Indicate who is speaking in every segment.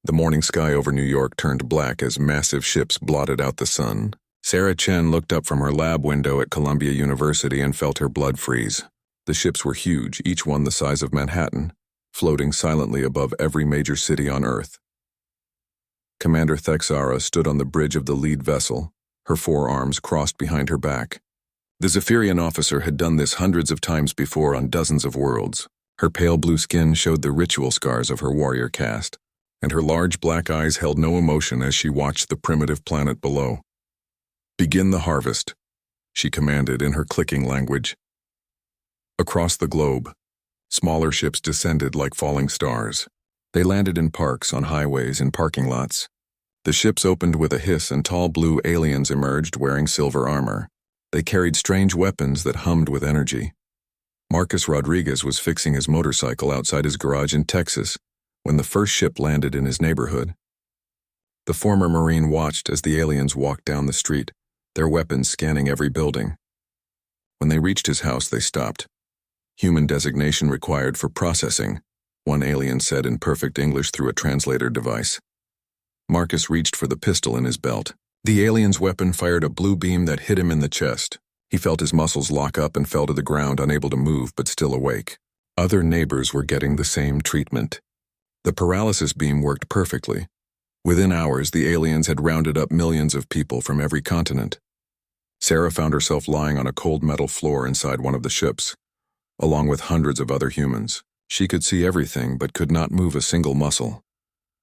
Speaker 1: The morning sky over New York turned black as massive ships blotted out the sun. Sarah Chen looked up from her lab window at Columbia University and felt her blood freeze. The ships were huge, each one the size of Manhattan, floating silently above every major city on Earth. Commander Thexara stood on the bridge of the lead vessel, her forearms crossed behind her back. The Zephyrian officer had done this hundreds of times before on dozens of worlds. Her pale blue skin showed the ritual scars of her warrior caste, and her large black eyes held no emotion as she watched the primitive planet below. "Begin the harvest," she commanded in her clicking language. Across the globe, smaller ships descended like falling stars. They landed in parks, on highways, in parking lots. The ships opened with a hiss and tall blue aliens emerged wearing silver armor. They carried strange weapons that hummed with energy. Marcus Rodriguez was fixing his motorcycle outside his garage in Texas when the first ship landed in his neighborhood. The former Marine watched as the aliens walked down the street, their weapons scanning every building. When they reached his house, they stopped. "Human designation required for processing," one alien said in perfect English through a translator device. Marcus reached for the pistol in his belt. The alien's weapon fired a blue beam that hit him in the chest. He felt his muscles lock up and fell to the ground, unable to move but still awake. Other neighbors were getting the same treatment. The paralysis beam worked perfectly. Within hours, the aliens had rounded up millions of people from every continent. Sarah found herself lying on a cold metal floor inside one of the ships, along with hundreds of other humans. She could see everything but could not move a single muscle.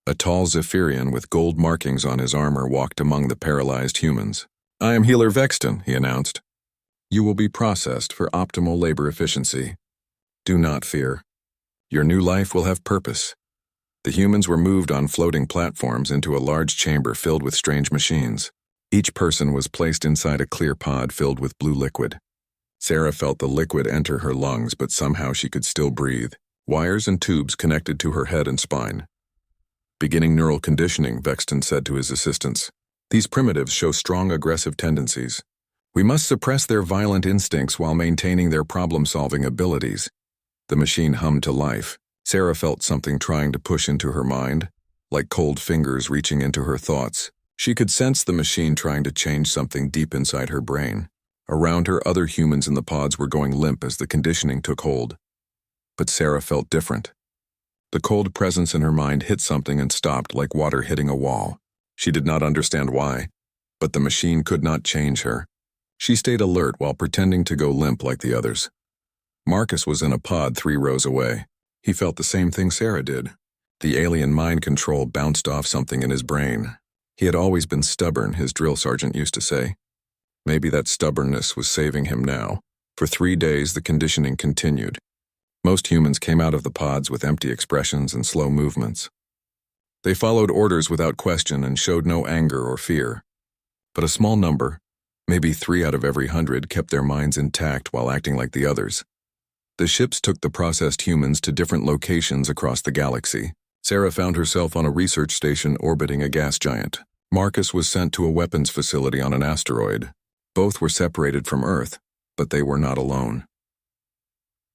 Speaker 1: A tall Zephyrian with gold markings on his armor walked among the paralyzed humans. "I am Healer Vexton," he announced. "You will be processed for optimal labor efficiency. Do not fear. Your new life will have purpose." The humans were moved on floating platforms into a large chamber filled with strange machines. Each person was placed inside a clear pod filled with blue liquid. Sarah felt the liquid enter her lungs, but somehow she could still breathe. Wires and tubes connected to her head and spine. "Beginning neural conditioning," Vexton said to his assistants. "These primitives show strong aggressive tendencies. We must suppress their violent instincts while maintaining their problem-solving abilities." The machine hummed to life. Sarah felt something trying to push into her mind, like cold fingers reaching into her thoughts. She could sense the machine trying to change something deep inside her brain. Around her, other humans in the pods were going limp as the conditioning took hold. But Sarah felt different. The cold presence in her mind hit something and stopped like water hitting a wall. She did not understand why, but the machine could not change her. She stayed alert while pretending to go limp like the others. Marcus was in a pod 3 rows away. He felt the same thing Sarah did. The alien mind control bounced off something in his brain. He had always been stubborn, his drill sergeant used to say. Maybe that stubbornness was saving him now. For 3 days, the conditioning continued. Most humans came out of the pods with empty expressions and slow movements. They followed orders without question and showed no anger or fear. But a small number, maybe 3 out of every 100, kept their minds intact while acting like the others. The ships took the processed humans to different locations across the galaxy. Sarah found herself on a research station orbiting a gas giant. Marcus was sent to a weapons facility on an asteroid. Both were separated from Earth, but they were not alone.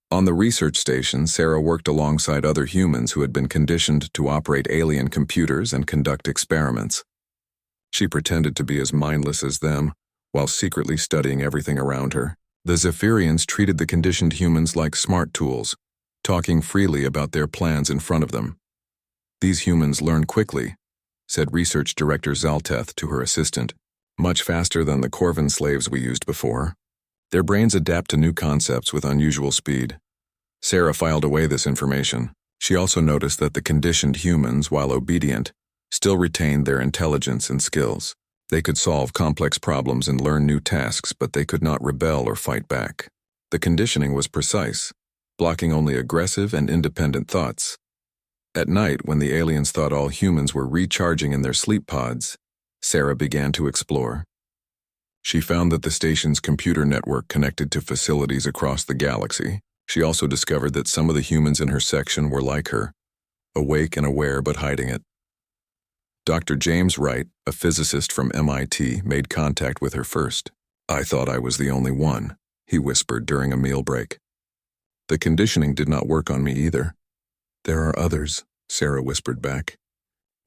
Speaker 1: On the research station, Sarah worked alongside other humans who had been conditioned to operate alien computers and conduct experiments. She pretended to be as mindless as them, while secretly studying everything around her. The Zephyrians treated the conditioned humans like smart tools, talking freely about their plans in front of them. "These humans learn quickly," said Research Director Zalteth to her assistant, "much faster than the Corvin slaves we used before. Their brains adapt to new concepts with unusual speed." Sarah filed away this information. She also noticed that the conditioned humans, while obedient, still retained their intelligence and skills. They could solve complex problems and learn new tasks, but they could not rebel or fight back. The conditioning was precise, blocking only aggressive and independent thoughts. At night, when the aliens thought all humans were recharging in their sleep pods, Sarah began to explore. She found that the station's computer network connected to facilities across the galaxy. She also discovered that some of the humans in her section were like her, awake and aware but hiding it. Dr. James Wright, a physicist from MIT, made contact with her first. "I thought I was the only one," he whispered during a meal break. "The conditioning did not work on me either." "There are others," Sarah whispered back.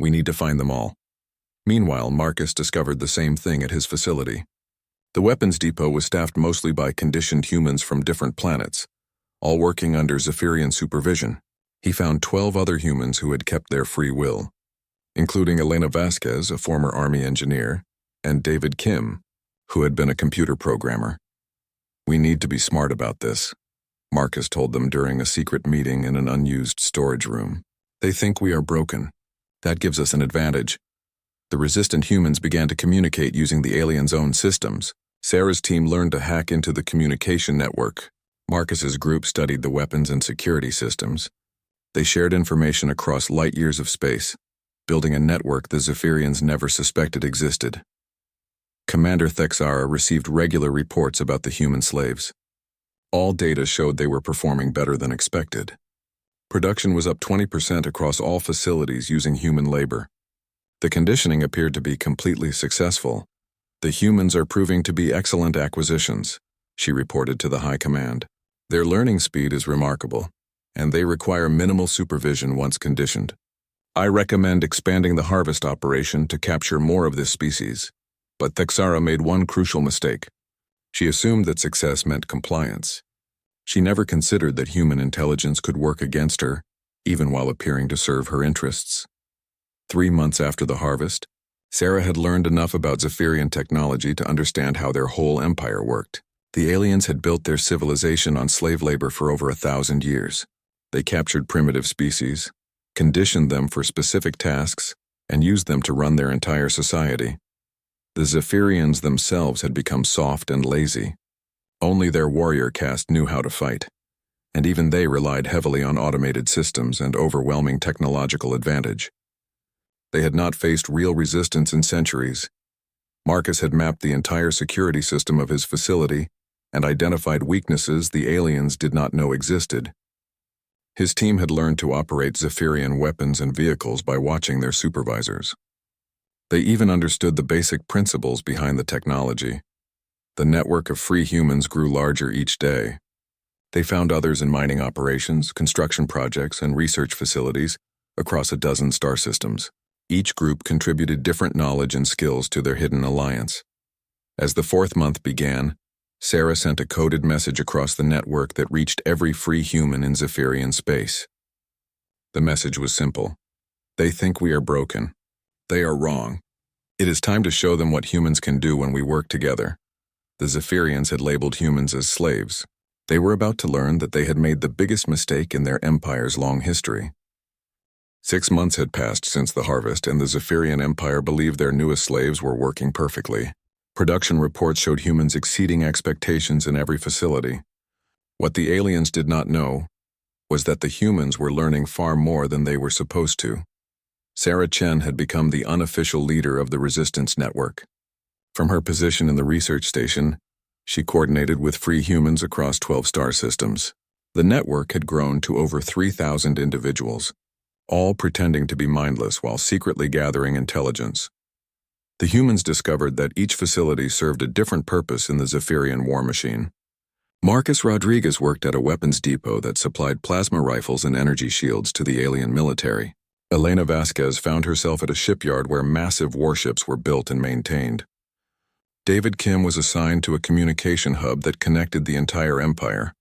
Speaker 1: We need to find them all. Meanwhile, Marcus discovered the same thing at his facility. The weapons depot was staffed mostly by conditioned humans from different planets, all working under Zephyrian supervision. He found 12 other humans who had kept their free will, including Elena Vasquez, a former Army engineer, and David Kim, who had been a computer programmer. We need to be smart about this, Marcus told them during a secret meeting in an unused storage room. They think we are broken. That gives us an advantage. The resistant humans began to communicate using the aliens' own systems. Sarah's team learned to hack into the communication network. Marcus's group studied the weapons and security systems. They shared information across light years of space, building a network the Zephyrians never suspected existed. Commander Thexara received regular reports about the human slaves. All data showed they were performing better than expected. Production was up 20% across all facilities using human labor. The conditioning appeared to be completely successful. The humans are proving to be excellent acquisitions, she reported to the High Command. Their learning speed is remarkable, and they require minimal supervision once conditioned. I recommend expanding the harvest operation to capture more of this species. But Thexara made one crucial mistake. She assumed that success meant compliance. She never considered that human intelligence could work against her, even while appearing to serve her interests. 3 months after the harvest, Sarah had learned enough about Zephyrian technology to understand how their whole empire worked. The aliens had built their civilization on slave labor for over 1,000 years. They captured primitive species, conditioned them for specific tasks, and used them to run their entire society. The Zephyrians themselves had become soft and lazy. Only their warrior caste knew how to fight, and even they relied heavily on automated systems and overwhelming technological advantage. They had not faced real resistance in centuries. Marcus had mapped the entire security system of his facility and identified weaknesses the aliens did not know existed. His team had learned to operate Zephyrian weapons and vehicles by watching their supervisors. They even understood the basic principles behind the technology. The network of free humans grew larger each day. They found others in mining operations, construction projects, and research facilities across a dozen star systems. Each group contributed different knowledge and skills to their hidden alliance. As the 4th month began, Sarah sent a coded message across the network that reached every free human in Zephyrian space. The message was simple. They think we are broken. They are wrong. It is time to show them what humans can do when we work together. The Zephyrians had labeled humans as slaves. They were about to learn that they had made the biggest mistake in their empire's long history. 6 months had passed since the harvest, and the Zephyrian Empire believed their newest slaves were working perfectly. Production reports showed humans exceeding expectations in every facility. What the aliens did not know was that the humans were learning far more than they were supposed to. Sarah Chen had become the unofficial leader of the resistance network. From her position in the research station, she coordinated with free humans across 12 star systems. The network had grown to over 3,000 individuals, all pretending to be mindless while secretly gathering intelligence. The humans discovered that each facility served a different purpose in the Zephyrian war machine. Marcus Rodriguez worked at a weapons depot that supplied plasma rifles and energy shields to the alien military. Elena Vasquez found herself at a shipyard where massive warships were built and maintained. David Kim was assigned to a communication hub that connected the entire empire.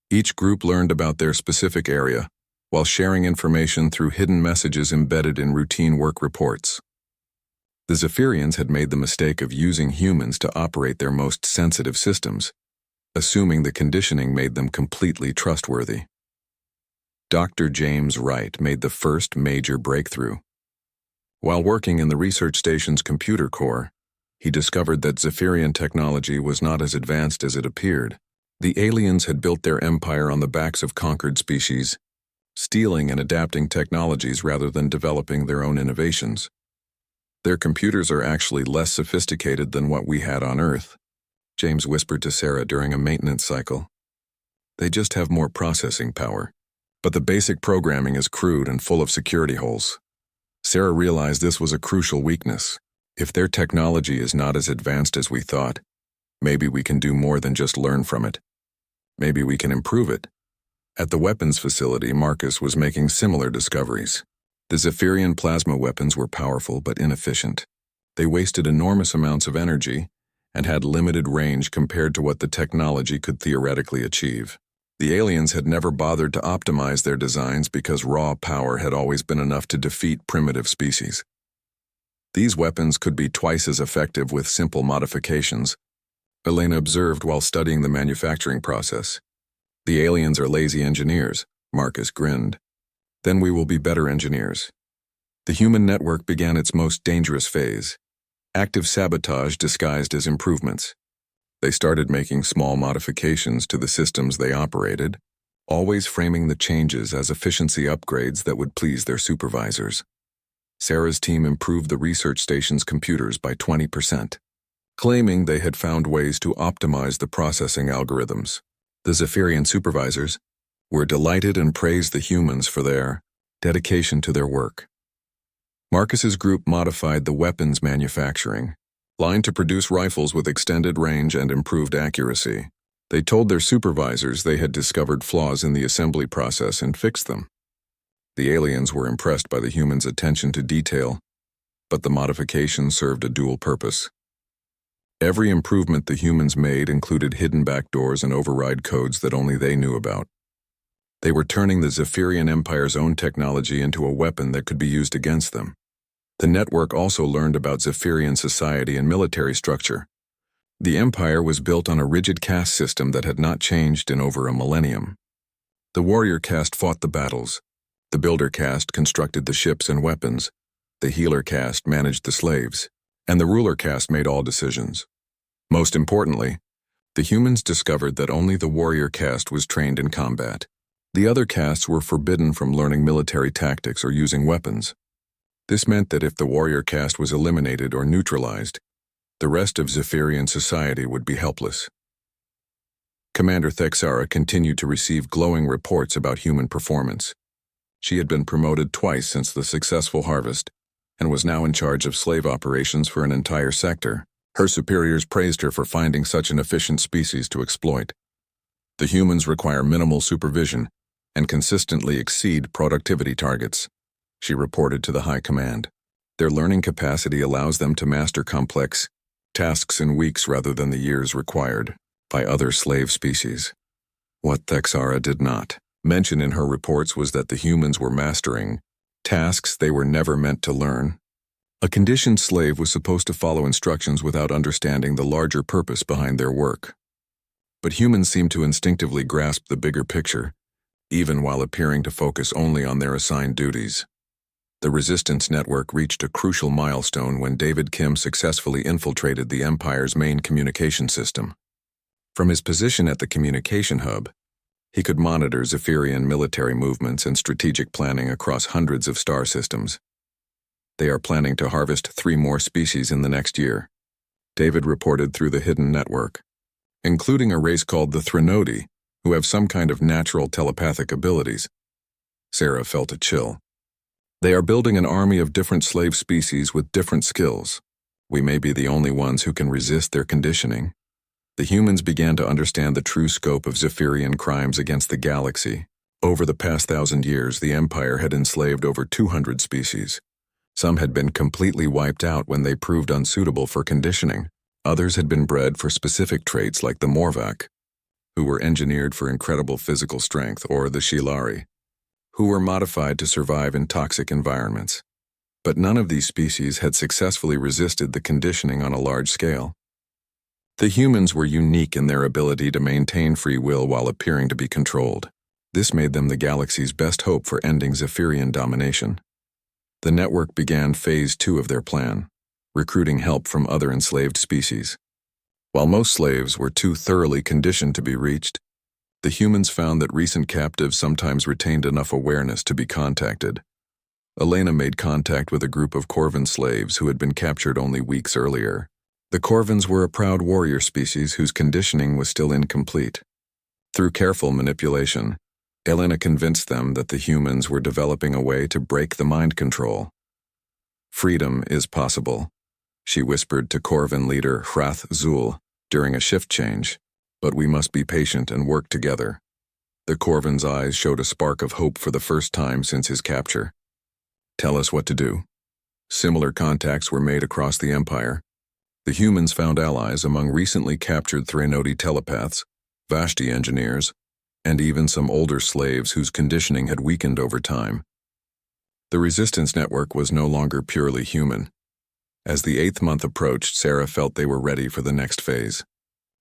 Speaker 1: Each group learned about their specific area, while sharing information through hidden messages embedded in routine work reports. The Zephyrians had made the mistake of using humans to operate their most sensitive systems, assuming the conditioning made them completely trustworthy. Dr. James Wright made the first major breakthrough. While working in the research station's computer core, he discovered that Zephyrian technology was not as advanced as it appeared. The aliens had built their empire on the backs of conquered species, stealing and adapting technologies rather than developing their own innovations. Their computers are actually less sophisticated than what we had on Earth, James whispered to Sarah during a maintenance cycle. They just have more processing power. But the basic programming is crude and full of security holes. Sarah realized this was a crucial weakness. If their technology is not as advanced as we thought, maybe we can do more than just learn from it. Maybe we can improve it. At the weapons facility, Marcus was making similar discoveries. The Zephyrian plasma weapons were powerful but inefficient. They wasted enormous amounts of energy and had limited range compared to what the technology could theoretically achieve. The aliens had never bothered to optimize their designs because raw power had always been enough to defeat primitive species. These weapons could be twice as effective with simple modifications, Elena observed while studying the manufacturing process. The aliens are lazy engineers, Marcus grinned. Then we will be better engineers. The human network began its most dangerous phase. Active sabotage disguised as improvements. They started making small modifications to the systems they operated, always framing the changes as efficiency upgrades that would please their supervisors. Sarah's team improved the research station's computers by 20%, claiming they had found ways to optimize the processing algorithms. The Zephyrian supervisors were delighted and praised the humans for their dedication to their work. Marcus's group modified the weapons manufacturing line to produce rifles with extended range and improved accuracy. They told their supervisors they had discovered flaws in the assembly process and fixed them. The aliens were impressed by the humans' attention to detail, but the modifications served a dual purpose. Every improvement the humans made included hidden backdoors and override codes that only they knew about. They were turning the Zephyrian Empire's own technology into a weapon that could be used against them. The network also learned about Zephyrian society and military structure. The Empire was built on a rigid caste system that had not changed in over a millennium. The warrior caste fought the battles. The builder caste constructed the ships and weapons. The healer caste managed the slaves. And the ruler caste made all decisions. Most importantly, the humans discovered that only the warrior caste was trained in combat. The other castes were forbidden from learning military tactics or using weapons. This meant that if the warrior caste was eliminated or neutralized, the rest of Zephyrian society would be helpless. Commander Thexara continued to receive glowing reports about human performance. She had been promoted twice since the successful harvest, and was now in charge of slave operations for an entire sector. Her superiors praised her for finding such an efficient species to exploit. The humans require minimal supervision and consistently exceed productivity targets, she reported to the High Command. Their learning capacity allows them to master complex tasks in weeks rather than the years required by other slave species. What Thexara did not mention in her reports was that the humans were mastering tasks they were never meant to learn. A conditioned slave was supposed to follow instructions without understanding the larger purpose behind their work. But humans seemed to instinctively grasp the bigger picture, even while appearing to focus only on their assigned duties. The Resistance Network reached a crucial milestone when David Kim successfully infiltrated the Empire's main communication system. From his position at the communication hub, he could monitor Zephyrian military movements and strategic planning across hundreds of star systems. They are planning to harvest 3 more species in the next year, David reported through the hidden network, including a race called the Threnodi, who have some kind of natural telepathic abilities. Sarah felt a chill. They are building an army of different slave species with different skills. We may be the only ones who can resist their conditioning. The humans began to understand the true scope of Zephyrian crimes against the galaxy. Over the past 1,000 years, the Empire had enslaved over 200 species. Some had been completely wiped out when they proved unsuitable for conditioning. Others had been bred for specific traits like the Morvac, who were engineered for incredible physical strength, or the Shilari, who were modified to survive in toxic environments. But none of these species had successfully resisted the conditioning on a large scale. The humans were unique in their ability to maintain free will while appearing to be controlled. This made them the galaxy's best hope for ending Zephyrian domination. The network began Phase 2 of their plan, recruiting help from other enslaved species. While most slaves were too thoroughly conditioned to be reached, the humans found that recent captives sometimes retained enough awareness to be contacted. Elena made contact with a group of Corvan slaves who had been captured only weeks earlier. The Corvans were a proud warrior species whose conditioning was still incomplete. Through careful manipulation, Elena convinced them that the humans were developing a way to break the mind control. Freedom is possible, she whispered to Corvan leader Hrath Zul during a shift change, but we must be patient and work together. The Corvan's eyes showed a spark of hope for the first time since his capture. Tell us what to do. Similar contacts were made across the Empire. The humans found allies among recently captured Threnodi telepaths, Vashti engineers, and even some older slaves whose conditioning had weakened over time. The resistance network was no longer purely human. As the 8th month approached, Sarah felt they were ready for the next phase.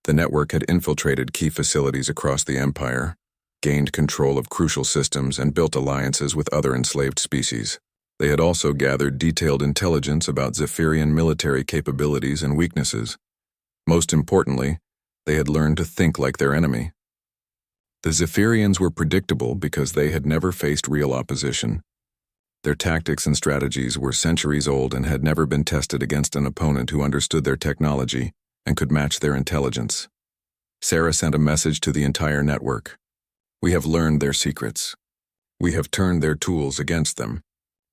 Speaker 1: The network had infiltrated key facilities across the Empire, gained control of crucial systems, and built alliances with other enslaved species. They had also gathered detailed intelligence about Zephyrian military capabilities and weaknesses. Most importantly, they had learned to think like their enemy. The Zephyrians were predictable because they had never faced real opposition. Their tactics and strategies were centuries old and had never been tested against an opponent who understood their technology and could match their intelligence. Sarah sent a message to the entire network. We have learned their secrets. We have turned their tools against them.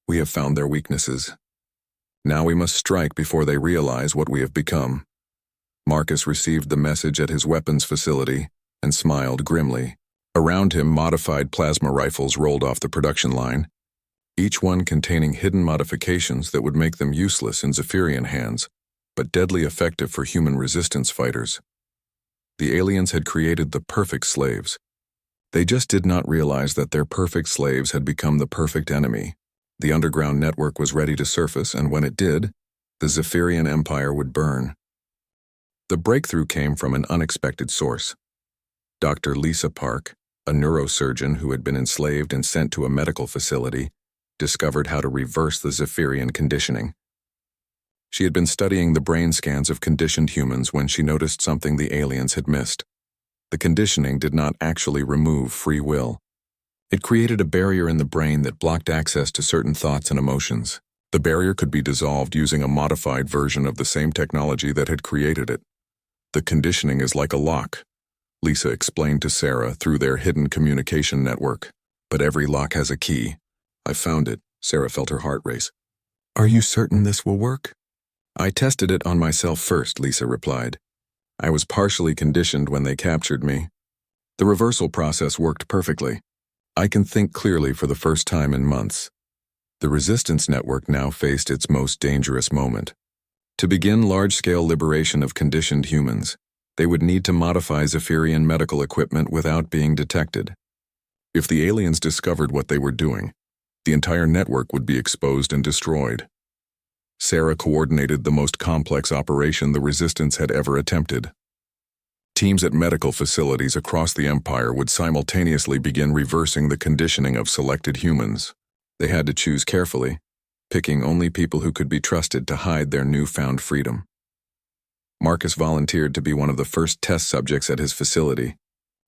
Speaker 1: We have found their weaknesses. Now we must strike before they realize what we have become. Marcus received the message at his weapons facility and smiled grimly. Around him, modified plasma rifles rolled off the production line, each one containing hidden modifications that would make them useless in Zephyrian hands, but deadly effective for human resistance fighters. The aliens had created the perfect slaves. They just did not realize that their perfect slaves had become the perfect enemy. The underground network was ready to surface, and when it did, the Zephyrian Empire would burn. The breakthrough came from an unexpected source. Dr. Lisa Park, a neurosurgeon who had been enslaved and sent to a medical facility, discovered how to reverse the Zephyrian conditioning. She had been studying the brain scans of conditioned humans when she noticed something the aliens had missed. The conditioning did not actually remove free will. It created a barrier in the brain that blocked access to certain thoughts and emotions. The barrier could be dissolved using a modified version of the same technology that had created it. The conditioning is like a lock, Lisa explained to Sarah through their hidden communication network. But every lock has a key. I found it. Sarah felt her heart race. Are you certain this will work? I tested it on myself first, Lisa replied. I was partially conditioned when they captured me. The reversal process worked perfectly. I can think clearly for the first time in months. The resistance network now faced its most dangerous moment. To begin large-scale liberation of conditioned humans, they would need to modify Zephyrian medical equipment without being detected. If the aliens discovered what they were doing, the entire network would be exposed and destroyed. Sarah coordinated the most complex operation the Resistance had ever attempted. Teams at medical facilities across the Empire would simultaneously begin reversing the conditioning of selected humans. They had to choose carefully, picking only people who could be trusted to hide their newfound freedom. Marcus volunteered to be one of the first test subjects at his facility.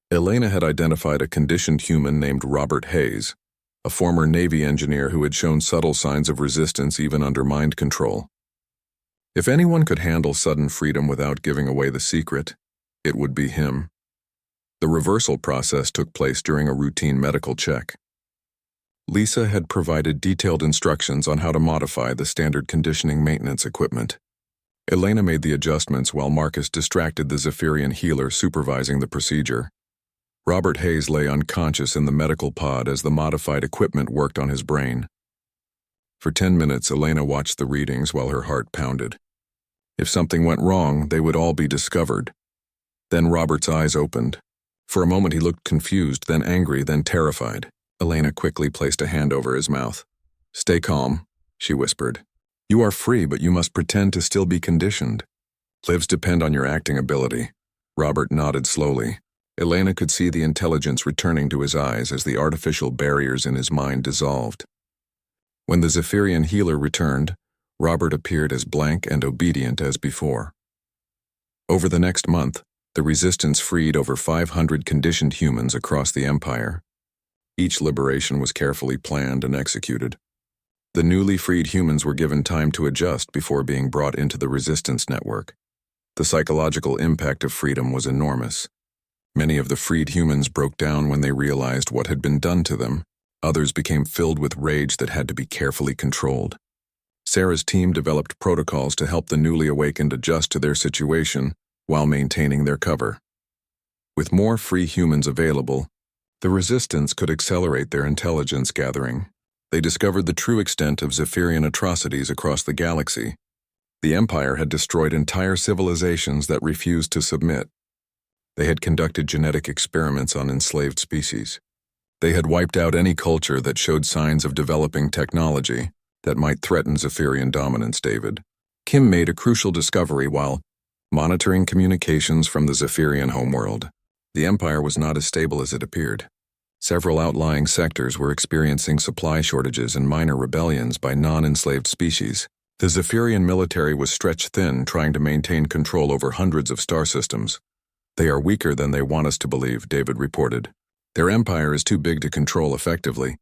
Speaker 1: Elena had identified a conditioned human named Robert Hayes, a former Navy engineer who had shown subtle signs of resistance even under mind control. If anyone could handle sudden freedom without giving away the secret, it would be him. The reversal process took place during a routine medical check. Lisa had provided detailed instructions on how to modify the standard conditioning maintenance equipment. Elena made the adjustments while Marcus distracted the Zephyrian healer supervising the procedure. Robert Hayes lay unconscious in the medical pod as the modified equipment worked on his brain. For 10 minutes, Elena watched the readings while her heart pounded. If something went wrong, they would all be discovered. Then Robert's eyes opened. For a moment he looked confused, then angry, then terrified. Elena quickly placed a hand over his mouth. Stay calm, she whispered. You are free, but you must pretend to still be conditioned. Lives depend on your acting ability. Robert nodded slowly. Elena could see the intelligence returning to his eyes as the artificial barriers in his mind dissolved. When the Zephyrian healer returned, Robert appeared as blank and obedient as before. Over the next month, the Resistance freed over 500 conditioned humans across the Empire. Each liberation was carefully planned and executed. The newly freed humans were given time to adjust before being brought into the Resistance network. The psychological impact of freedom was enormous. Many of the freed humans broke down when they realized what had been done to them. Others became filled with rage that had to be carefully controlled. Sarah's team developed protocols to help the newly awakened adjust to their situation while maintaining their cover. With more free humans available, the Resistance could accelerate their intelligence gathering. They discovered the true extent of Zephyrian atrocities across the galaxy. The Empire had destroyed entire civilizations that refused to submit. They had conducted genetic experiments on enslaved species. They had wiped out any culture that showed signs of developing technology that might threaten Zephyrian dominance. David Kim made a crucial discovery while monitoring communications from the Zephyrian homeworld. The Empire was not as stable as it appeared. Several outlying sectors were experiencing supply shortages and minor rebellions by non-enslaved species. The Zephyrian military was stretched thin, trying to maintain control over hundreds of star systems. "They are weaker than they want us to believe," David reported. "Their empire is too big to control effectively.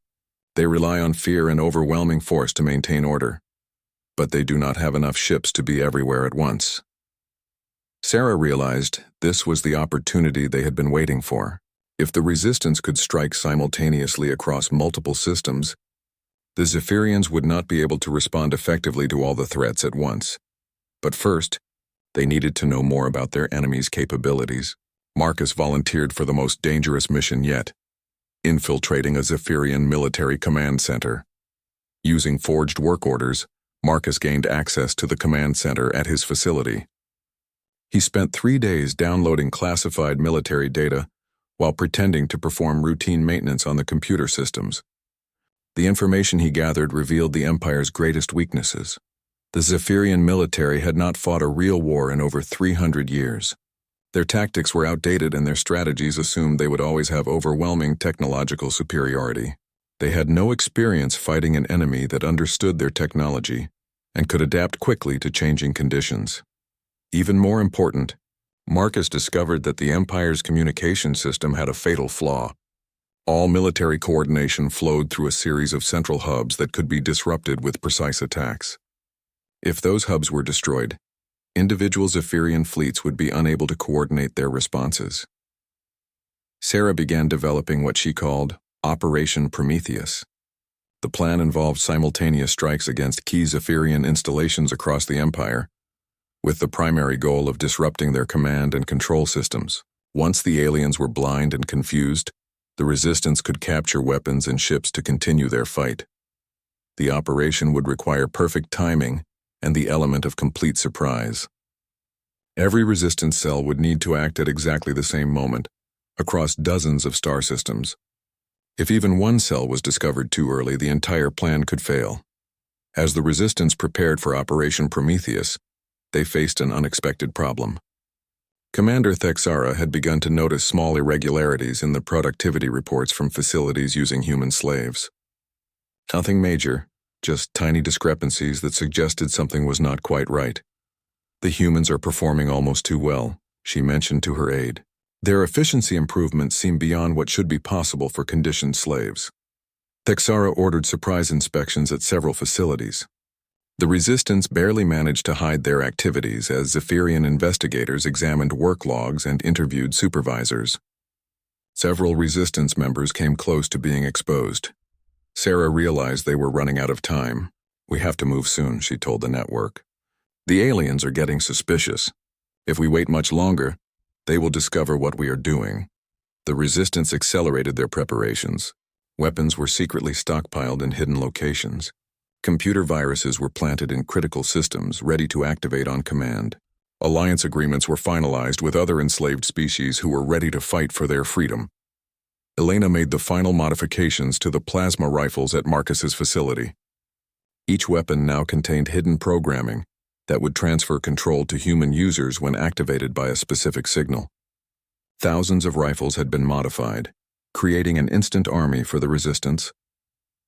Speaker 1: They rely on fear and overwhelming force to maintain order. But they do not have enough ships to be everywhere at once." Sarah realized this was the opportunity they had been waiting for. If the Resistance could strike simultaneously across multiple systems, the Zephyrians would not be able to respond effectively to all the threats at once. But first, they needed to know more about their enemy's capabilities. Marcus volunteered for the most dangerous mission yet, infiltrating a Zephyrian military command center. Using forged work orders, Marcus gained access to the command center at his facility. He spent 3 days downloading classified military data while pretending to perform routine maintenance on the computer systems. The information he gathered revealed the Empire's greatest weaknesses. The Zephyrian military had not fought a real war in over 300 years. Their tactics were outdated and their strategies assumed they would always have overwhelming technological superiority. They had no experience fighting an enemy that understood their technology and could adapt quickly to changing conditions. Even more important, Marcus discovered that the Empire's communication system had a fatal flaw. All military coordination flowed through a series of central hubs that could be disrupted with precise attacks. If those hubs were destroyed, individual Zephyrian fleets would be unable to coordinate their responses. Sarah began developing what she called Operation Prometheus. The plan involved simultaneous strikes against key Zephyrian installations across the Empire, with the primary goal of disrupting their command and control systems. Once the aliens were blind and confused, the Resistance could capture weapons and ships to continue their fight. The operation would require perfect timing and the element of complete surprise. Every Resistance cell would need to act at exactly the same moment, across dozens of star systems. If even one cell was discovered too early, the entire plan could fail. As the Resistance prepared for Operation Prometheus, they faced an unexpected problem. Commander Thexara had begun to notice small irregularities in the productivity reports from facilities using human slaves. Nothing major, just tiny discrepancies that suggested something was not quite right. "The humans are performing almost too well," she mentioned to her aide. "Their efficiency improvements seem beyond what should be possible for conditioned slaves." Thexara ordered surprise inspections at several facilities. The Resistance barely managed to hide their activities as Zephyrian investigators examined work logs and interviewed supervisors. Several Resistance members came close to being exposed. Sarah realized they were running out of time. "We have to move soon," she told the network. "The aliens are getting suspicious. If we wait much longer, they will discover what we are doing." The Resistance accelerated their preparations. Weapons were secretly stockpiled in hidden locations. Computer viruses were planted in critical systems, ready to activate on command. Alliance agreements were finalized with other enslaved species who were ready to fight for their freedom. Elena made the final modifications to the plasma rifles at Marcus's facility. Each weapon now contained hidden programming that would transfer control to human users when activated by a specific signal. Thousands of rifles had been modified, creating an instant army for the Resistance.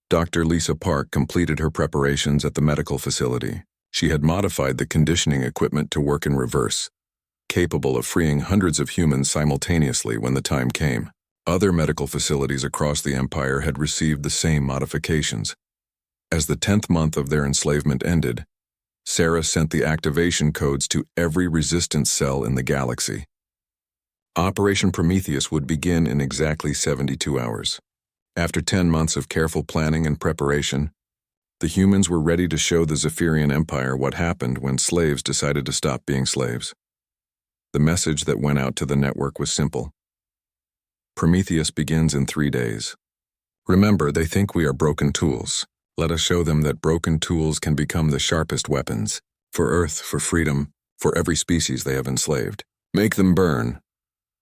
Speaker 1: Dr. Lisa Park completed her preparations at the medical facility. She had modified the conditioning equipment to work in reverse, capable of freeing hundreds of humans simultaneously when the time came. Other medical facilities across the Empire had received the same modifications. As the 10th month of their enslavement ended, Sarah sent the activation codes to every Resistance cell in the galaxy. Operation Prometheus would begin in exactly 72 hours. After 10 months of careful planning and preparation, the humans were ready to show the Zephyrian Empire what happened when slaves decided to stop being slaves. The message that went out to the network was simple. Prometheus begins in 3 days. Remember, they think we are broken tools. Let us show them that broken tools can become the sharpest weapons. For Earth, for freedom, for every species they have enslaved. Make them burn.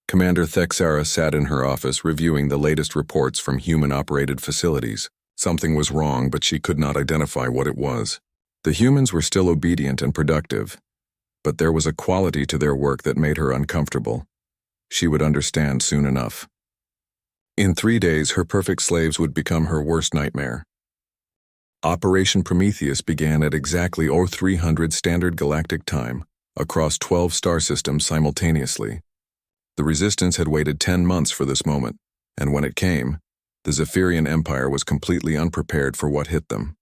Speaker 1: Commander Thexara sat in her office reviewing the latest reports from human-operated facilities. Something was wrong, but she could not identify what it was. The humans were still obedient and productive, but there was a quality to their work that made her uncomfortable. She would understand soon enough. In 3 days, her perfect slaves would become her worst nightmare. Operation Prometheus began at exactly 0300 Standard Galactic Time, across 12 star systems simultaneously. The Resistance had waited 10 months for this moment, and when it came, the Zephyrian Empire was completely unprepared for what hit them.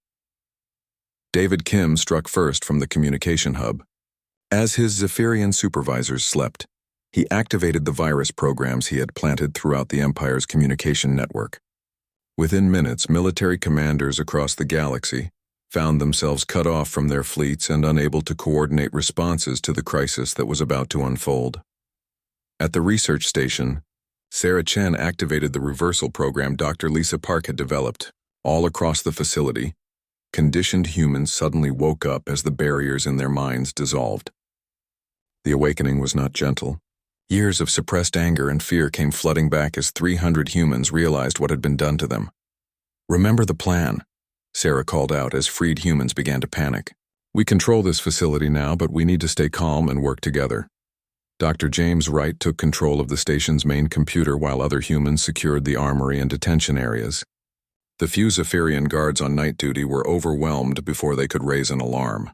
Speaker 1: David Kim struck first from the communication hub. As his Zephyrian supervisors slept, he activated the virus programs he had planted throughout the Empire's communication network. Within minutes, military commanders across the galaxy found themselves cut off from their fleets and unable to coordinate responses to the crisis that was about to unfold. At the research station, Sarah Chen activated the reversal program Dr. Lisa Park had developed. All across the facility, conditioned humans suddenly woke up as the barriers in their minds dissolved. The awakening was not gentle. Years of suppressed anger and fear came flooding back as 300 humans realized what had been done to them. "Remember the plan," Sarah called out as freed humans began to panic. "We control this facility now, but we need to stay calm and work together." Dr. James Wright took control of the station's main computer while other humans secured the armory and detention areas. The few Zephyrian guards on night duty were overwhelmed before they could raise an alarm.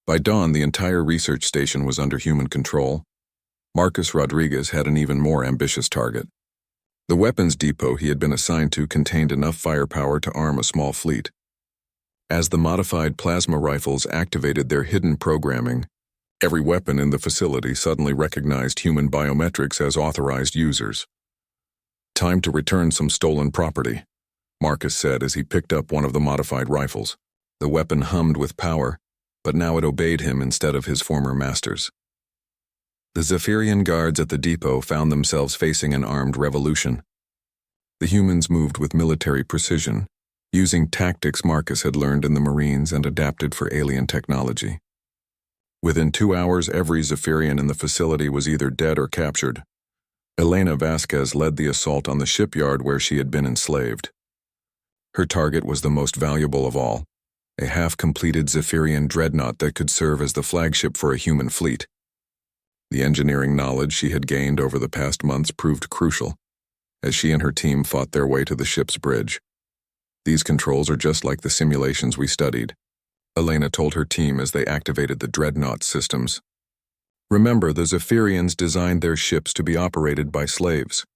Speaker 1: By dawn, the entire research station was under human control. Marcus Rodriguez had an even more ambitious target. The weapons depot he had been assigned to contained enough firepower to arm a small fleet. As the modified plasma rifles activated their hidden programming, every weapon in the facility suddenly recognized human biometrics as authorized users. "Time to return some stolen property," Marcus said as he picked up one of the modified rifles. The weapon hummed with power, but now it obeyed him instead of his former masters. The Zephyrian guards at the depot found themselves facing an armed revolution. The humans moved with military precision, using tactics Marcus had learned in the Marines and adapted for alien technology. Within 2 hours, every Zephyrian in the facility was either dead or captured. Elena Vasquez led the assault on the shipyard where she had been enslaved. Her target was the most valuable of all, a half-completed Zephyrian dreadnought that could serve as the flagship for a human fleet. The engineering knowledge she had gained over the past months proved crucial, as she and her team fought their way to the ship's bridge. "These controls are just like the simulations we studied," Elena told her team as they activated the dreadnought systems. "Remember, the Zephyrians designed their ships to be operated by slaves.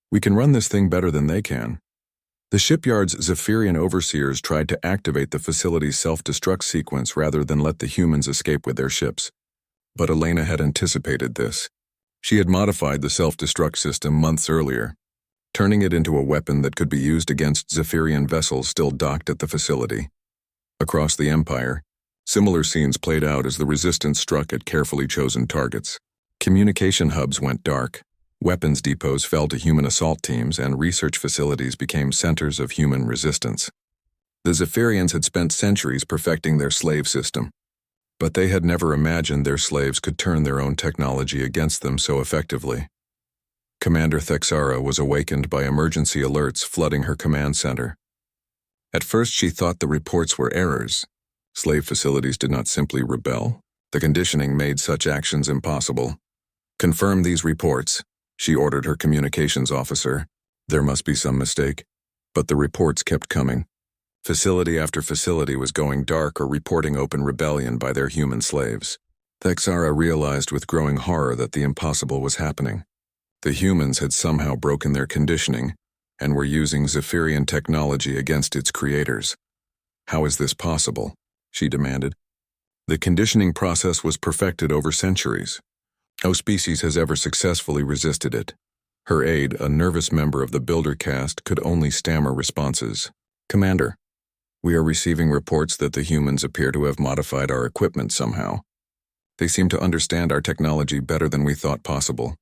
Speaker 1: We can run this thing better than they can." The shipyard's Zephyrian overseers tried to activate the facility's self-destruct sequence rather than let the humans escape with their ships. But Elena had anticipated this. She had modified the self-destruct system months earlier, turning it into a weapon that could be used against Zephyrian vessels still docked at the facility. Across the Empire, similar scenes played out as the Resistance struck at carefully chosen targets. Communication hubs went dark, weapons depots fell to human assault teams, and research facilities became centers of human resistance. The Zephyrians had spent centuries perfecting their slave system, but they had never imagined their slaves could turn their own technology against them so effectively. Commander Thexara was awakened by emergency alerts flooding her command center. At first she thought the reports were errors. Slave facilities did not simply rebel. The conditioning made such actions impossible. "Confirm these reports," she ordered her communications officer. There must be some mistake. But the reports kept coming. Facility after facility was going dark or reporting open rebellion by their human slaves. Thexara realized with growing horror that the impossible was happening. The humans had somehow broken their conditioning and were using Zephyrian technology against its creators. "How is this possible?" she demanded. "The conditioning process was perfected over centuries. No species has ever successfully resisted it." Her aide, a nervous member of the Builder caste, could only stammer responses. "Commander, we are receiving reports that the humans appear to have modified our equipment somehow. They seem to understand our technology better than we thought possible."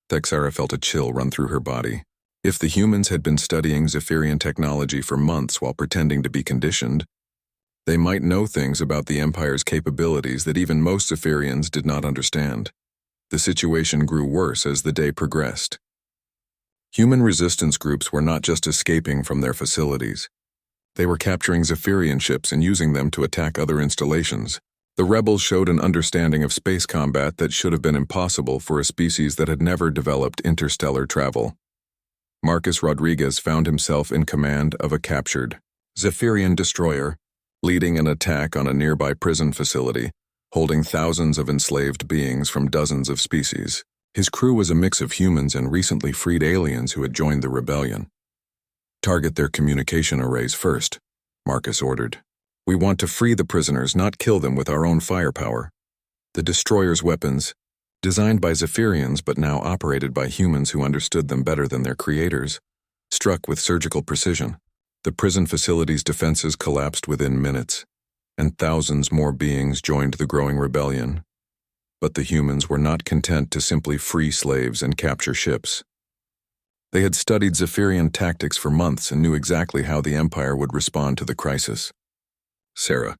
Speaker 1: Thexara felt a chill run through her body. If the humans had been studying Zephyrian technology for months while pretending to be conditioned, they might know things about the Empire's capabilities that even most Zephyrians did not understand. The situation grew worse as the day progressed. Human resistance groups were not just escaping from their facilities. They were capturing Zephyrian ships and using them to attack other installations. The rebels showed an understanding of space combat that should have been impossible for a species that had never developed interstellar travel. Marcus Rodriguez found himself in command of a captured Zephyrian destroyer, leading an attack on a nearby prison facility, holding thousands of enslaved beings from dozens of species. His crew was a mix of humans and recently freed aliens who had joined the rebellion. "Target their communication arrays first," Marcus ordered. "We want to free the prisoners, not kill them with our own firepower." The destroyer's weapons, designed by Zephyrians but now operated by humans who understood them better than their creators, struck with surgical precision. The prison facility's defenses collapsed within minutes, and thousands more beings joined the growing rebellion. But the humans were not content to simply free slaves and capture ships. They had studied Zephyrian tactics for months and knew exactly how the Empire would respond to the crisis. Sarah.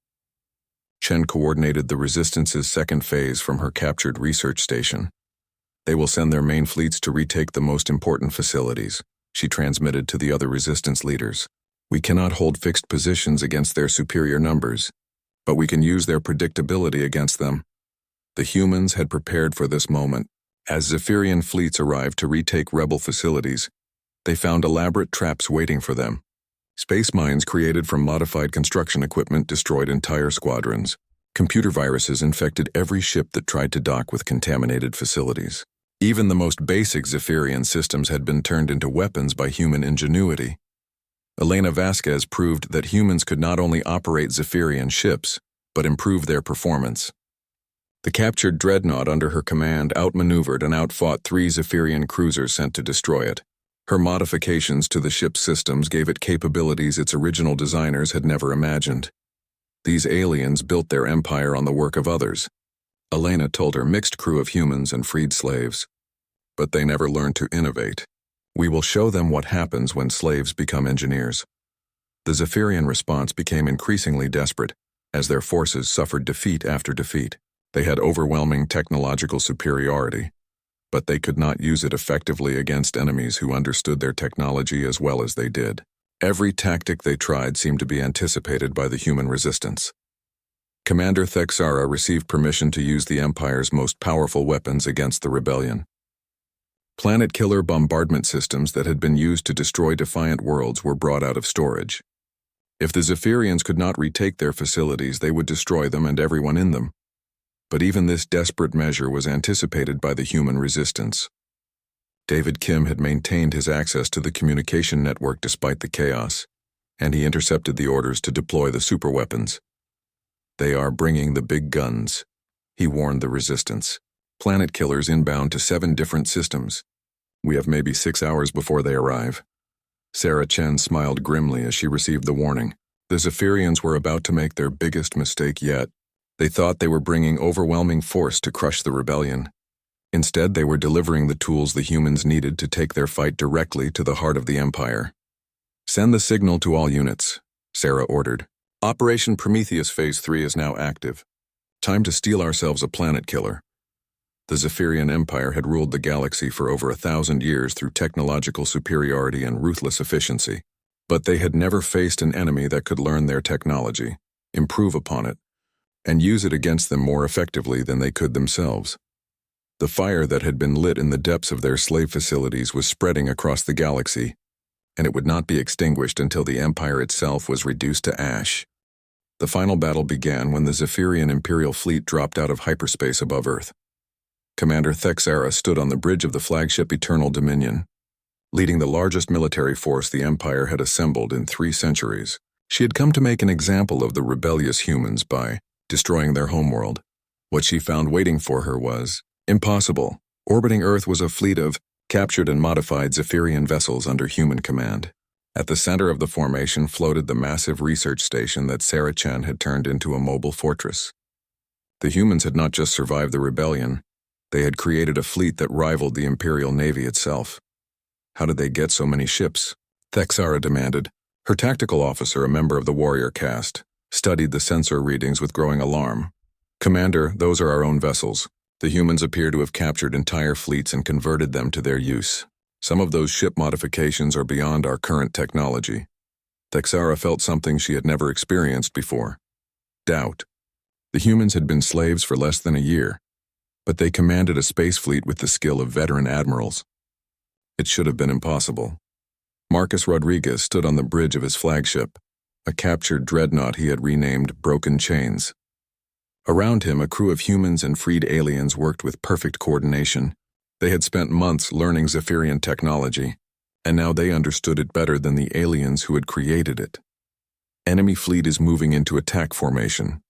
Speaker 1: Chen coordinated the Resistance's second phase from her captured research station. "They will send their main fleets to retake the most important facilities," she transmitted to the other Resistance leaders. "We cannot hold fixed positions against their superior numbers, but we can use their predictability against them." The humans had prepared for this moment. As Zephyrian fleets arrived to retake rebel facilities, they found elaborate traps waiting for them. Space mines created from modified construction equipment destroyed entire squadrons. Computer viruses infected every ship that tried to dock with contaminated facilities. Even the most basic Zephyrian systems had been turned into weapons by human ingenuity. Elena Vasquez proved that humans could not only operate Zephyrian ships, but improve their performance. The captured dreadnought under her command outmaneuvered and outfought 3 Zephyrian cruisers sent to destroy it. Her modifications to the ship's systems gave it capabilities its original designers had never imagined. These aliens built their empire on the work of others. Elena told her mixed crew of humans and freed slaves. But they never learned to innovate. "We will show them what happens when slaves become engineers." The Zephyrian response became increasingly desperate, as their forces suffered defeat after defeat. They had overwhelming technological superiority, but they could not use it effectively against enemies who understood their technology as well as they did. Every tactic they tried seemed to be anticipated by the human resistance. Commander Thexara received permission to use the Empire's most powerful weapons against the rebellion. Planet-killer bombardment systems that had been used to destroy defiant worlds were brought out of storage. If the Zephyrians could not retake their facilities, they would destroy them and everyone in them. But even this desperate measure was anticipated by the human resistance. David Kim had maintained his access to the communication network despite the chaos, and he intercepted the orders to deploy the superweapons. "They are bringing the big guns," he warned the resistance. "Planet killers inbound to 7 different systems. We have maybe 6 hours before they arrive." Sarah Chen smiled grimly as she received the warning. The Zephyrians were about to make their biggest mistake yet. They thought they were bringing overwhelming force to crush the rebellion. Instead, they were delivering the tools the humans needed to take their fight directly to the heart of the Empire. "Send the signal to all units," Sarah ordered. "Operation Prometheus Phase 3 is now active. Time to steal ourselves a planet killer." The Zephyrian Empire had ruled the galaxy for over 1,000 years through technological superiority and ruthless efficiency. But they had never faced an enemy that could learn their technology, improve upon it, and use it against them more effectively than they could themselves. The fire that had been lit in the depths of their slave facilities was spreading across the galaxy, and it would not be extinguished until the Empire itself was reduced to ash. The final battle began when the Zephyrian Imperial fleet dropped out of hyperspace above Earth. Commander Thexara stood on the bridge of the flagship Eternal Dominion, leading the largest military force the Empire had assembled in 3 centuries. She had come to make an example of the rebellious humans by destroying their homeworld. What she found waiting for her was impossible. Orbiting Earth was a fleet of captured and modified Zephyrian vessels under human command. At the center of the formation floated the massive research station that Sarah Chen had turned into a mobile fortress. The humans had not just survived the rebellion, they had created a fleet that rivaled the Imperial Navy itself. How did they get so many ships? Thexara demanded. Her tactical officer, a member of the warrior caste, studied the sensor readings with growing alarm. Commander, those are our own vessels. The humans appear to have captured entire fleets and converted them to their use. Some of those ship modifications are beyond our current technology. Thexara felt something she had never experienced before. Doubt. The humans had been slaves for less than a year, but they commanded a space fleet with the skill of veteran admirals. It should have been impossible. Marcus Rodriguez stood on the bridge of his flagship, a captured dreadnought he had renamed Broken Chains. Around him, a crew of humans and freed aliens worked with perfect coordination. They had spent months learning Zephyrian technology, and now they understood it better than the aliens who had created it. Enemy fleet is moving into attack formation,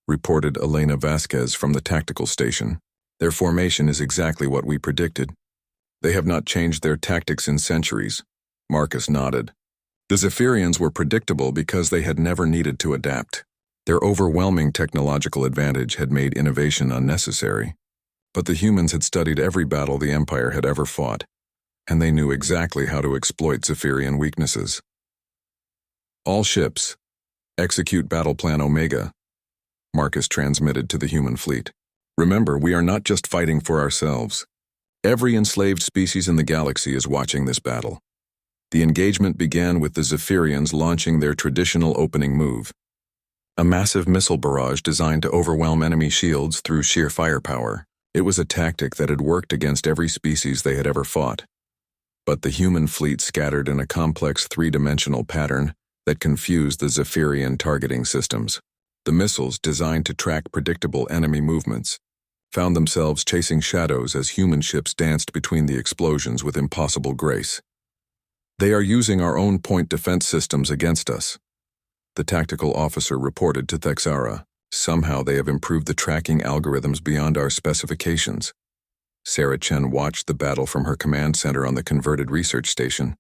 Speaker 1: reported Elena Vasquez from the tactical station. Their formation is exactly what we predicted. They have not changed their tactics in centuries. Marcus nodded. The Zephyrians were predictable because they had never needed to adapt. Their overwhelming technological advantage had made innovation unnecessary. But the humans had studied every battle the Empire had ever fought, and they knew exactly how to exploit Zephyrian weaknesses. All ships, execute Battle Plan Omega, Marcus transmitted to the human fleet. Remember, we are not just fighting for ourselves. Every enslaved species in the galaxy is watching this battle. The engagement began with the Zephyrians launching their traditional opening move, a massive missile barrage designed to overwhelm enemy shields through sheer firepower. It was a tactic that had worked against every species they had ever fought. But the human fleet scattered in a complex three-dimensional pattern that confused the Zephyrian targeting systems. The missiles, designed to track predictable enemy movements, found themselves chasing shadows as human ships danced between the explosions with impossible grace. They are using our own point defense systems against us, the tactical officer reported to Thexara. Somehow they have improved the tracking algorithms beyond our specifications. Sarah Chen watched the battle from her command center on the converted research station.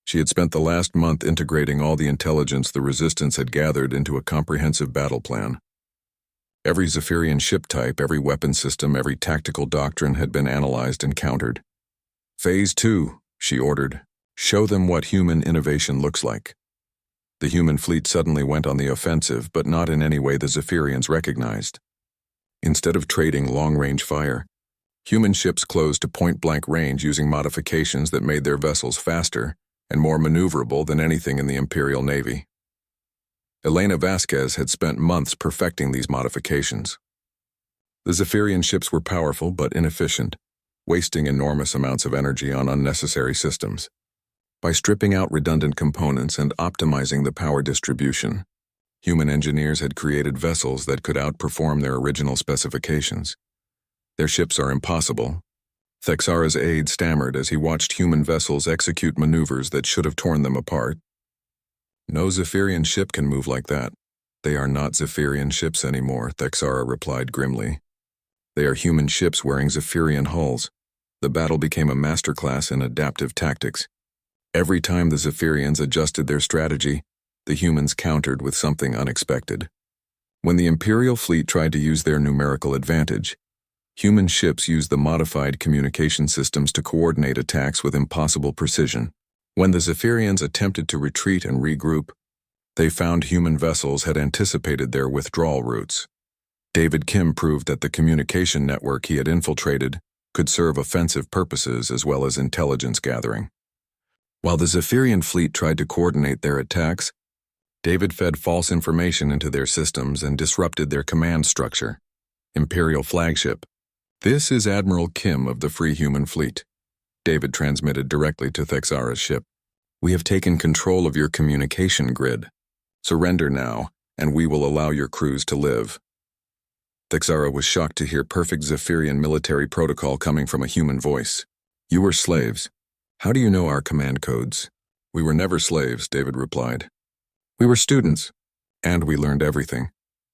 Speaker 1: She had spent the last month integrating all the intelligence the Resistance had gathered into a comprehensive battle plan. Every Zephyrian ship type, every weapon system, every tactical doctrine had been analyzed and countered. Phase 2, she ordered. Show them what human innovation looks like. The human fleet suddenly went on the offensive, but not in any way the Zephyrians recognized. Instead of trading long-range fire, human ships closed to point-blank range using modifications that made their vessels faster and more maneuverable than anything in the Imperial Navy. Elena Vasquez had spent months perfecting these modifications. The Zephyrian ships were powerful but inefficient, wasting enormous amounts of energy on unnecessary systems. By stripping out redundant components and optimizing the power distribution, human engineers had created vessels that could outperform their original specifications. Their ships are impossible. Thexara's aide stammered as he watched human vessels execute maneuvers that should have torn them apart. No Zephyrian ship can move like that. They are not Zephyrian ships anymore, Thexara replied grimly. They are human ships wearing Zephyrian hulls. The battle became a masterclass in adaptive tactics. Every time the Zephyrians adjusted their strategy, the humans countered with something unexpected. When the Imperial fleet tried to use their numerical advantage, human ships used the modified communication systems to coordinate attacks with impossible precision. When the Zephyrians attempted to retreat and regroup, they found human vessels had anticipated their withdrawal routes. David Kim proved that the communication network he had infiltrated could serve offensive purposes as well as intelligence gathering. While the Zephyrian fleet tried to coordinate their attacks, David fed false information into their systems and disrupted their command structure. Imperial flagship. This is Admiral Kim of the Free Human Fleet. David transmitted directly to Thexara's ship. We have taken control of your communication grid. Surrender now, and we will allow your crews to live. Thexara was shocked to hear perfect Zephyrian military protocol coming from a human voice. You were slaves. How do you know our command codes? We were never slaves, David replied. We were students, and we learned everything.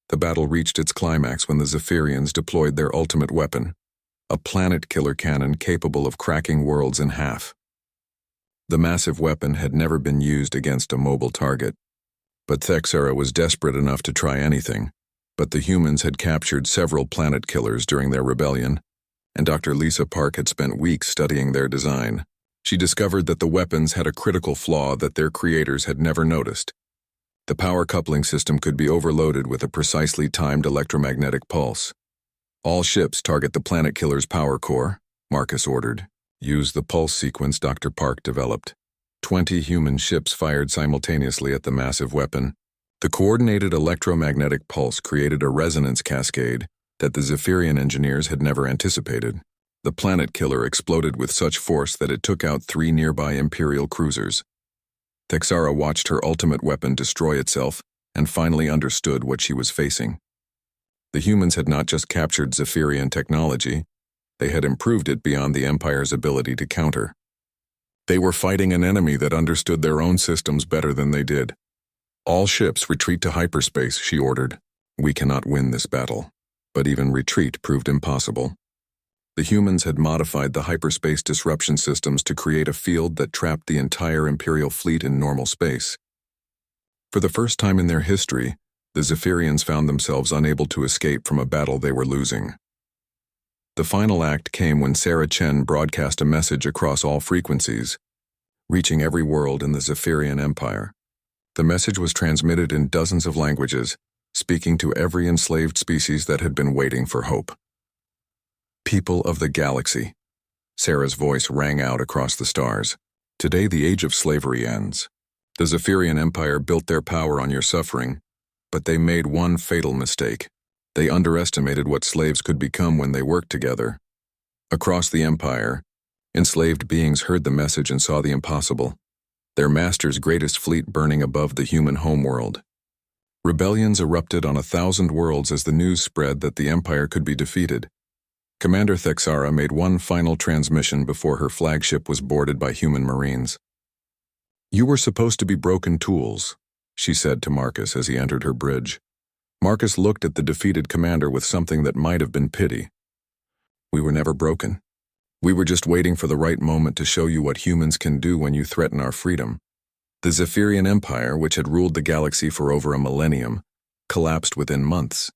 Speaker 1: The battle reached its climax when the Zephyrians deployed their ultimate weapon, a planet-killer cannon capable of cracking worlds in half. The massive weapon had never been used against a mobile target, but Thexara was desperate enough to try anything. But the humans had captured several planet killers during their rebellion, and Dr. Lisa Park had spent weeks studying their design. She discovered that the weapons had a critical flaw that their creators had never noticed. The power coupling system could be overloaded with a precisely timed electromagnetic pulse. All ships target the planet killer's power core, Marcus ordered. Use the pulse sequence Dr. Park developed. 20 human ships fired simultaneously at the massive weapon. The coordinated electromagnetic pulse created a resonance cascade that the Zephyrian engineers had never anticipated. The planet killer exploded with such force that it took out 3 nearby Imperial cruisers. Texara watched her ultimate weapon destroy itself and finally understood what she was facing. The humans had not just captured Zephyrian technology, they had improved it beyond the Empire's ability to counter. They were fighting an enemy that understood their own systems better than they did. All ships retreat to hyperspace, she ordered. We cannot win this battle. But even retreat proved impossible. The humans had modified the hyperspace disruption systems to create a field that trapped the entire Imperial fleet in normal space. For the first time in their history, the Zephyrians found themselves unable to escape from a battle they were losing. The final act came when Sarah Chen broadcast a message across all frequencies, reaching every world in the Zephyrian Empire. The message was transmitted in dozens of languages, speaking to every enslaved species that had been waiting for hope. People of the galaxy, Sarah's voice rang out across the stars. Today the age of slavery ends. The Zephyrian Empire built their power on your suffering, but they made one fatal mistake. They underestimated what slaves could become when they worked together. Across the Empire, enslaved beings heard the message and saw the impossible. Their master's greatest fleet burning above the human homeworld. Rebellions erupted on 1,000 worlds as the news spread that the Empire could be defeated. Commander Texara made one final transmission before her flagship was boarded by human marines. You were supposed to be broken tools, she said to Marcus as he entered her bridge. Marcus looked at the defeated commander with something that might have been pity. We were never broken. We were just waiting for the right moment to show you what humans can do when you threaten our freedom. The Zephyrian Empire, which had ruled the galaxy for over a millennium, collapsed within months.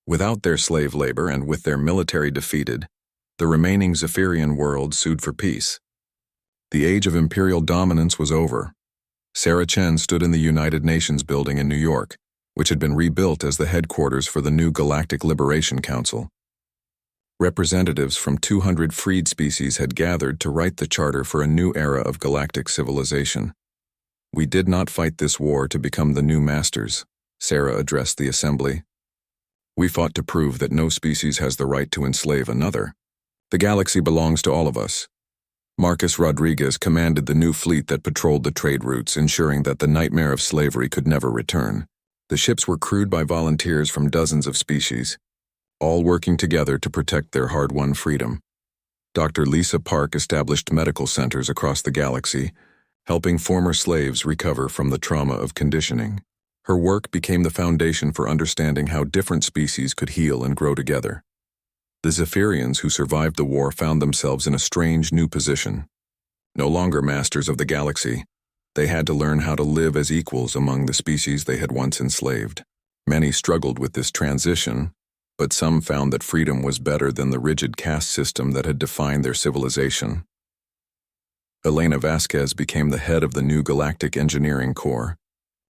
Speaker 1: Without their slave labor and with their military defeated, the remaining Zephyrian world sued for peace. The age of imperial dominance was over. Sarah Chen stood in the United Nations building in New York, which had been rebuilt as the headquarters for the new Galactic Liberation Council. Representatives from 200 freed species had gathered to write the charter for a new era of galactic civilization. We did not fight this war to become the new masters, Sarah addressed the assembly. We fought to prove that no species has the right to enslave another. The galaxy belongs to all of us. Marcus Rodriguez commanded the new fleet that patrolled the trade routes, ensuring that the nightmare of slavery could never return. The ships were crewed by volunteers from dozens of species, all working together to protect their hard-won freedom. Dr. Lisa Park established medical centers across the galaxy, helping former slaves recover from the trauma of conditioning. Her work became the foundation for understanding how different species could heal and grow together. The Zephyrians who survived the war found themselves in a strange new position. No longer masters of the galaxy, they had to learn how to live as equals among the species they had once enslaved. Many struggled with this transition, but some found that freedom was better than the rigid caste system that had defined their civilization. Elena Vasquez became the head of the new Galactic Engineering Corps,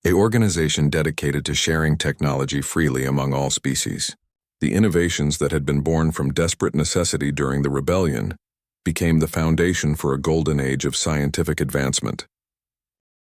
Speaker 1: an organization dedicated to sharing technology freely among all species. The innovations that had been born from desperate necessity during the rebellion became the foundation for a golden age of scientific advancement.